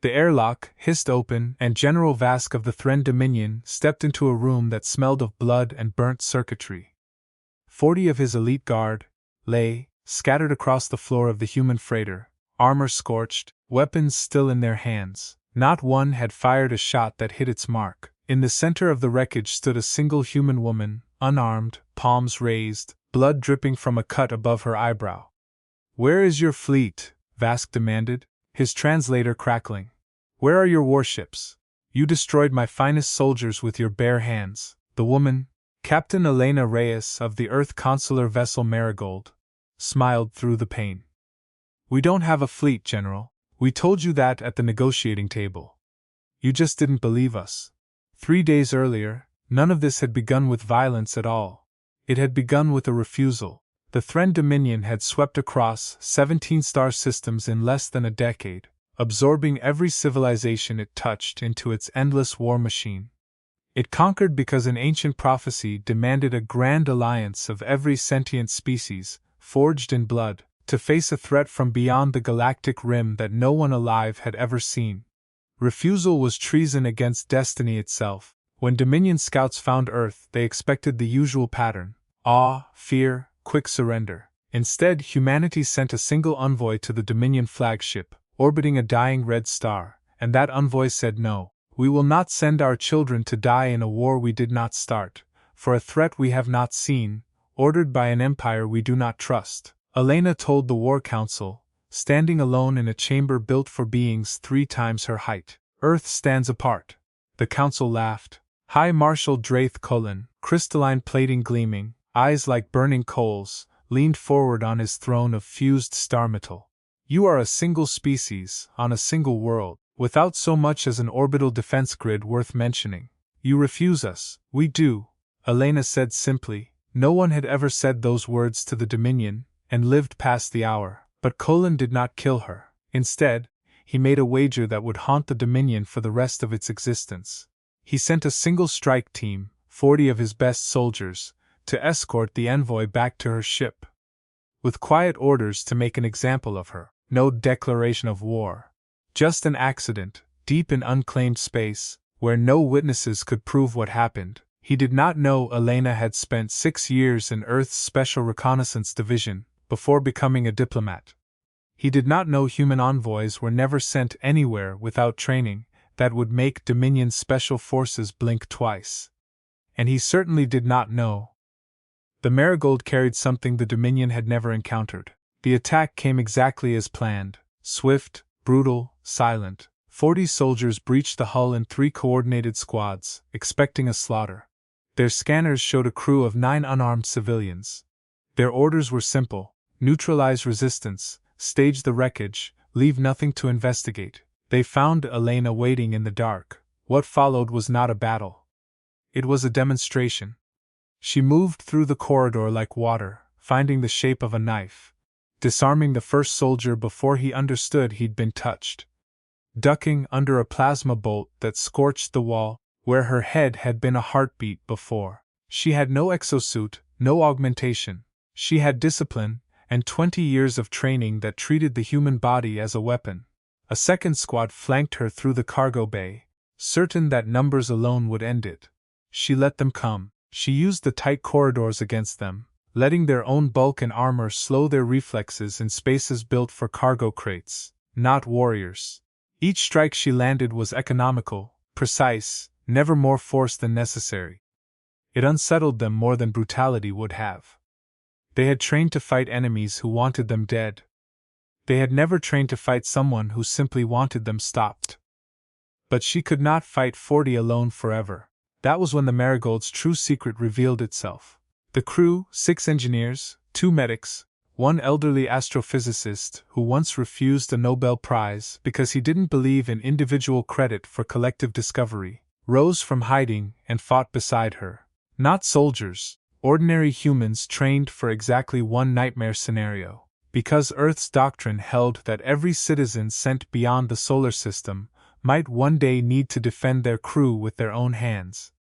The airlock hissed open, and General Vask of the Threnn Dominion stepped into a room that smelled of blood and burnt circuitry. 40 of his elite guard lay, scattered across the floor of the human freighter, armor scorched, weapons still in their hands. Not one had fired a shot that hit its mark. In the center of the wreckage stood a single human woman, unarmed, palms raised, blood dripping from a cut above her eyebrow. "Where is your fleet?" Vask demanded, his translator crackling. "Where are your warships? You destroyed my finest soldiers with your bare hands." The woman, Captain Elena Reyes of the Earth consular vessel Marigold, smiled through the pain. "We don't have a fleet, General. We told you that at the negotiating table. You just didn't believe us." 3 days earlier, none of this had begun with violence at all. It had begun with a refusal. The Threnn Dominion had swept across 17 star systems in less than a decade, absorbing every civilization it touched into its endless war machine. It conquered because an ancient prophecy demanded a grand alliance of every sentient species, forged in blood, to face a threat from beyond the galactic rim that no one alive had ever seen. Refusal was treason against destiny itself. When Dominion scouts found Earth, they expected the usual pattern: awe, fear, quick surrender. Instead, humanity sent a single envoy to the Dominion flagship, orbiting a dying red star, and that envoy said no. "We will not send our children to die in a war we did not start, for a threat we have not seen, ordered by an empire we do not trust," Elena told the War Council, standing alone in a chamber built for beings 3 times her height. "Earth stands apart." The council laughed. High Marshal Draith Cullen, crystalline plating gleaming, eyes like burning coals, leaned forward on his throne of fused star metal. "You are a single species, on a single world, without so much as an orbital defense grid worth mentioning. You refuse us." "We do," Elena said simply. No one had ever said those words to the Dominion, and lived past the hour. But Cullen did not kill her. Instead, he made a wager that would haunt the Dominion for the rest of its existence. He sent a single strike team, 40 of his best soldiers, to escort the envoy back to her ship, with quiet orders to make an example of her. No declaration of war. Just an accident, deep in unclaimed space, where no witnesses could prove what happened. He did not know Elena had spent 6 years in Earth's Special Reconnaissance Division before becoming a diplomat. He did not know human envoys were never sent anywhere without training that would make Dominion Special Forces blink twice. And he certainly did not know the Marigold carried something the Dominion had never encountered. The attack came exactly as planned: swift, brutal, silent. 40 soldiers breached the hull in 3 coordinated squads, expecting a slaughter. Their scanners showed a crew of 9 unarmed civilians. Their orders were simple: neutralize resistance, stage the wreckage, leave nothing to investigate. They found Elena waiting in the dark. What followed was not a battle. It was a demonstration. She moved through the corridor like water, finding the shape of a knife, disarming the first soldier before he understood he'd been touched, ducking under a plasma bolt that scorched the wall where her head had been a heartbeat before. She had no exosuit, no augmentation. She had discipline, and 20 years of training that treated the human body as a weapon. A second squad flanked her through the cargo bay, certain that numbers alone would end it. She let them come. She used the tight corridors against them, letting their own bulk and armor slow their reflexes in spaces built for cargo crates, not warriors. Each strike she landed was economical, precise, never more force than necessary. It unsettled them more than brutality would have. They had trained to fight enemies who wanted them dead. They had never trained to fight someone who simply wanted them stopped. But she could not fight 40 alone forever. That was when the Marigold's true secret revealed itself. The crew, 6 engineers, 2 medics, 1 elderly astrophysicist who once refused a Nobel Prize because he didn't believe in individual credit for collective discovery, rose from hiding and fought beside her. Not soldiers, ordinary humans trained for exactly one nightmare scenario. Because Earth's doctrine held that every citizen sent beyond the solar system might one day need to defend their crew with their own hands.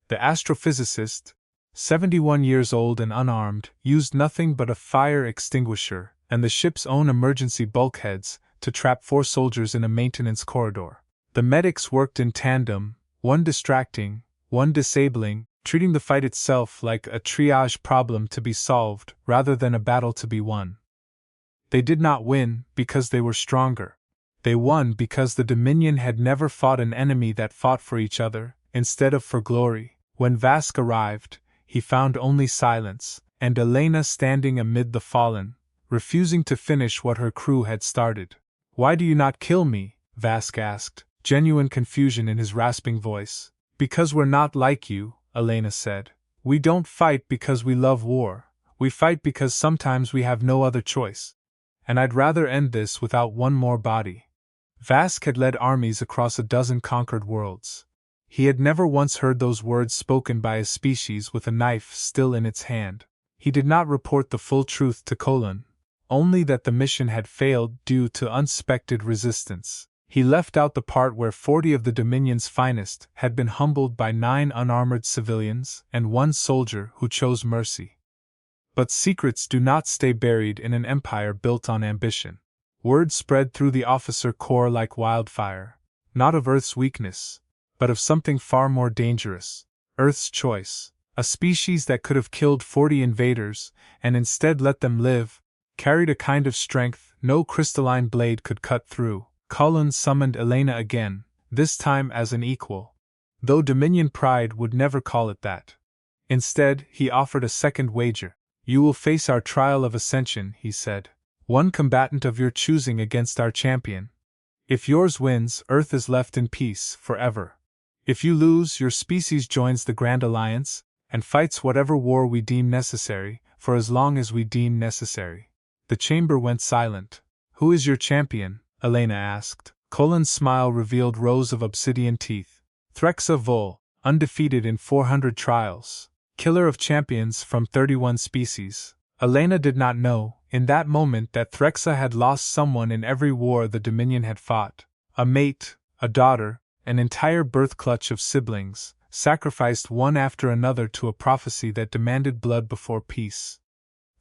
The astrophysicist, 71 years old and unarmed, used nothing but a fire extinguisher and the ship's own emergency bulkheads to trap 4 soldiers in a maintenance corridor. The medics worked in tandem, one distracting, one disabling, treating the fight itself like a triage problem to be solved rather than a battle to be won. They did not win because they were stronger. They won because the Dominion had never fought an enemy that fought for each other, instead of for glory. When Vask arrived, he found only silence, and Elena standing amid the fallen, refusing to finish what her crew had started. "Why do you not kill me?" Vask asked, genuine confusion in his rasping voice. "Because we're not like you," Elena said. "We don't fight because we love war, we fight because sometimes we have no other choice. And I'd rather end this without one more body." Vask had led armies across a dozen conquered worlds. He had never once heard those words spoken by a species with a knife still in its hand. He did not report the full truth to Colin, only that the mission had failed due to unexpected resistance. He left out the part where 40 of the Dominion's finest had been humbled by 9 unarmored civilians and 1 soldier who chose mercy. But secrets do not stay buried in an empire built on ambition. Word spread through the officer corps like wildfire, not of Earth's weakness, but of something far more dangerous, Earth's choice. A species that could have killed 40 invaders, and instead let them live, carried a kind of strength no crystalline blade could cut through. Colin summoned Elena again, this time as an equal, though Dominion pride would never call it that. Instead, he offered a second wager. "You will face our trial of Ascension," he said. "One combatant of your choosing against our champion. If yours wins, Earth is left in peace forever. If you lose, your species joins the Grand Alliance, and fights whatever war we deem necessary, for as long as we deem necessary." The chamber went silent. "Who is your champion?" Elena asked. Colin's smile revealed rows of obsidian teeth. "Threxa Vol, undefeated in 400 trials. Killer of champions from 31 species." Elena did not know, in that moment, that Threxa had lost someone in every war the Dominion had fought. A mate, a daughter, an entire birth clutch of siblings, sacrificed one after another to a prophecy that demanded blood before peace.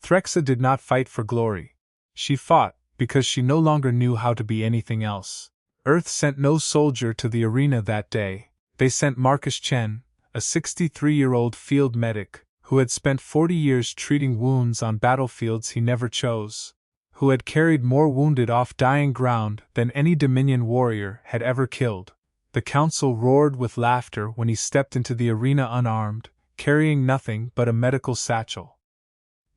Threxa did not fight for glory. She fought because she no longer knew how to be anything else. Earth sent no soldier to the arena that day. They sent Marcus Chen, a 63-year-old field medic, who had spent 40 years treating wounds on battlefields he never chose, who had carried more wounded off dying ground than any Dominion warrior had ever killed. The council roared with laughter when he stepped into the arena unarmed, carrying nothing but a medical satchel.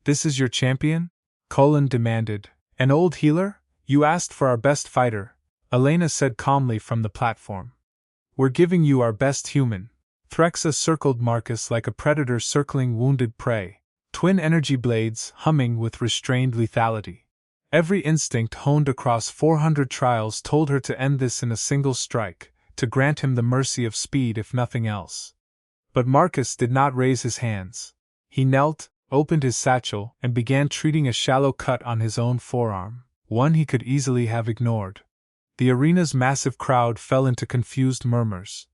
"This is your champion?" Colin demanded. "An old healer? You asked for our best fighter," Elena said calmly from the platform. "We're giving you our best human." Threxa circled Marcus like a predator circling wounded prey, twin energy blades humming with restrained lethality. Every instinct honed across 400 trials told her to end this in a single strike, to grant him the mercy of speed if nothing else. But Marcus did not raise his hands. He knelt, opened his satchel, and began treating a shallow cut on his own forearm, one he could easily have ignored. The arena's massive crowd fell into confused murmurs.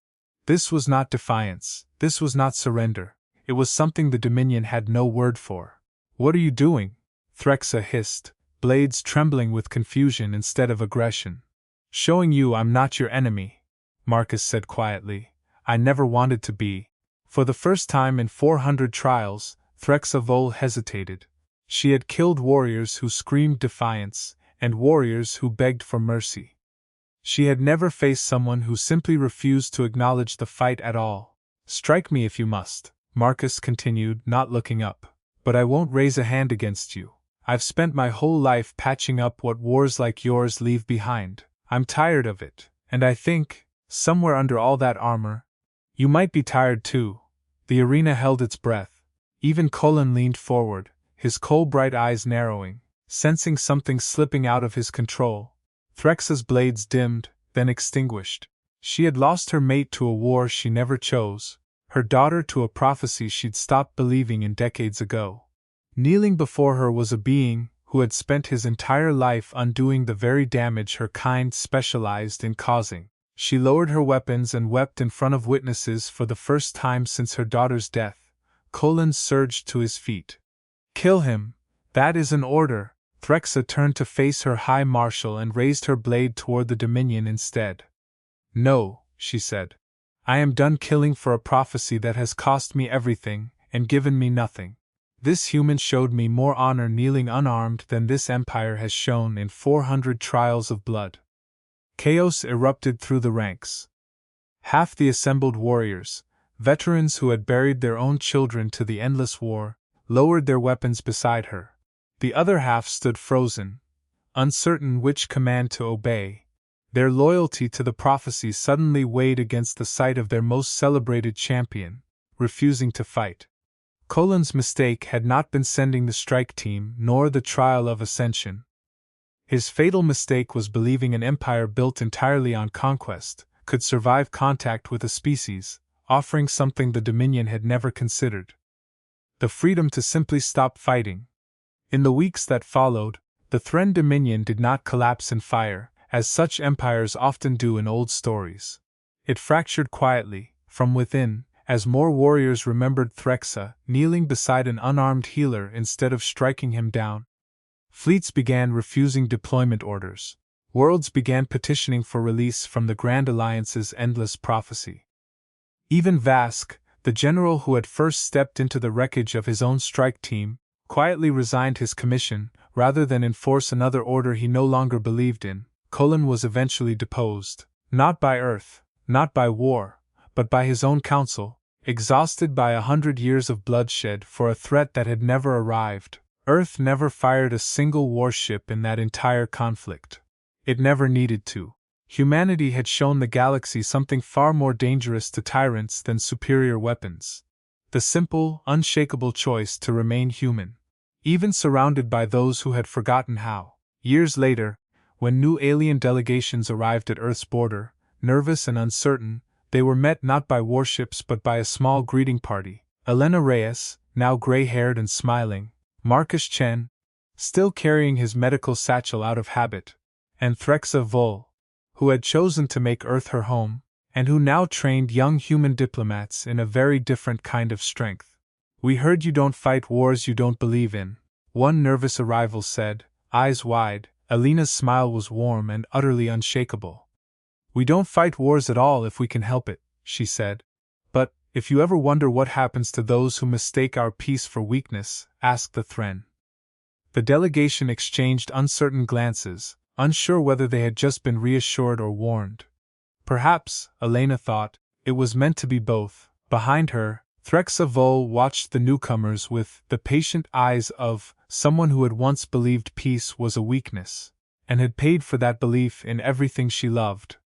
This was not defiance, this was not surrender, it was something the Dominion had no word for. "What are you doing?" Threxa hissed, blades trembling with confusion instead of aggression. "Showing you I'm not your enemy," Marcus said quietly. "I never wanted to be." For the first time in 400 trials, Threxa Vol hesitated. She had killed warriors who screamed defiance, and warriors who begged for mercy. She had never faced someone who simply refused to acknowledge the fight at all. "Strike me if you must," Marcus continued, not looking up. "But I won't raise a hand against you. I've spent my whole life patching up what wars like yours leave behind. I'm tired of it, and I think, somewhere under all that armor, you might be tired too." The arena held its breath. Even Colin leaned forward, his coal-bright eyes narrowing, sensing something slipping out of his control. Threxa's blades dimmed, then extinguished. She had lost her mate to a war she never chose, her daughter to a prophecy she'd stopped believing in decades ago. Kneeling before her was a being who had spent his entire life undoing the very damage her kind specialized in causing. She lowered her weapons and wept in front of witnesses for the first time since her daughter's death. Colin surged to his feet. "Kill him! That is an order!" Threxa turned to face her High Marshal and raised her blade toward the Dominion instead. "No," she said. "I am done killing for a prophecy that has cost me everything and given me nothing. This human showed me more honor kneeling unarmed than this empire has shown in 400 trials of blood." Chaos erupted through the ranks. Half the assembled warriors, veterans who had buried their own children to the endless war, lowered their weapons beside her. The other half stood frozen, uncertain which command to obey. Their loyalty to the prophecy suddenly weighed against the sight of their most celebrated champion, refusing to fight. Colin's mistake had not been sending the strike team nor the trial of Ascension. His fatal mistake was believing an empire built entirely on conquest could survive contact with a species, offering something the Dominion had never considered: the freedom to simply stop fighting. In the weeks that followed, the Threnn Dominion did not collapse in fire, as such empires often do in old stories. It fractured quietly, from within, as more warriors remembered Threxa kneeling beside an unarmed healer instead of striking him down. Fleets began refusing deployment orders. Worlds began petitioning for release from the Grand Alliance's endless prophecy. Even Vask, the general who had first stepped into the wreckage of his own strike team, quietly resigned his commission, rather than enforce another order he no longer believed in. Colin was eventually deposed, not by Earth, not by war, but by his own council, exhausted by 100 years of bloodshed for a threat that had never arrived. Earth never fired a single warship in that entire conflict. It never needed to. Humanity had shown the galaxy something far more dangerous to tyrants than superior weapons: the simple, unshakable choice to remain human, even surrounded by those who had forgotten how. Years later, when new alien delegations arrived at Earth's border, nervous and uncertain, they were met not by warships but by a small greeting party: Elena Reyes, now gray-haired and smiling; Marcus Chen, still carrying his medical satchel out of habit; and Threxa Vol, who had chosen to make Earth her home, and who now trained young human diplomats in a very different kind of strength. "We heard you don't fight wars you don't believe in," one nervous arrival said, eyes wide. Elena's smile was warm and utterly unshakable. "We don't fight wars at all if we can help it," she said. "But, if you ever wonder what happens to those who mistake our peace for weakness, ask the Threnn." The delegation exchanged uncertain glances, unsure whether they had just been reassured or warned. Perhaps, Elena thought, it was meant to be both. Behind her, Threxa Vol watched the newcomers with the patient eyes of someone who had once believed peace was a weakness, and had paid for that belief in everything she loved.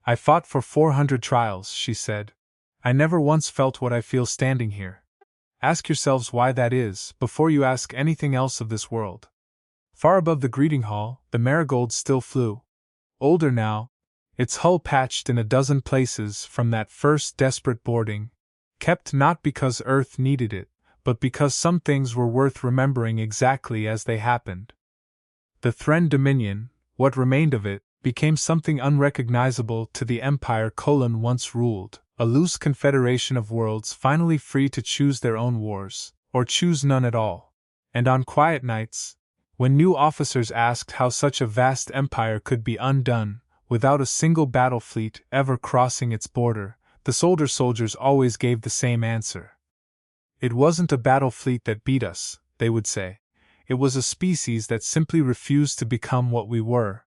"I fought for 400 trials," she said. "I never once felt what I feel standing here. Ask yourselves why that is, before you ask anything else of this world." Far above the greeting hall, the Marigold still flew. Older now, its hull patched in a dozen places from that first desperate boarding, kept not because Earth needed it, but because some things were worth remembering exactly as they happened. The Threnn Dominion, what remained of it, became something unrecognizable to the empire Colin once ruled, a loose confederation of worlds finally free to choose their own wars, or choose none at all. And on quiet nights, when new officers asked how such a vast empire could be undone, without a single battle fleet ever crossing its border, the soldiers always gave the same answer. "It wasn't a battle fleet that beat us," they would say. "It was a species that simply refused to become what we were,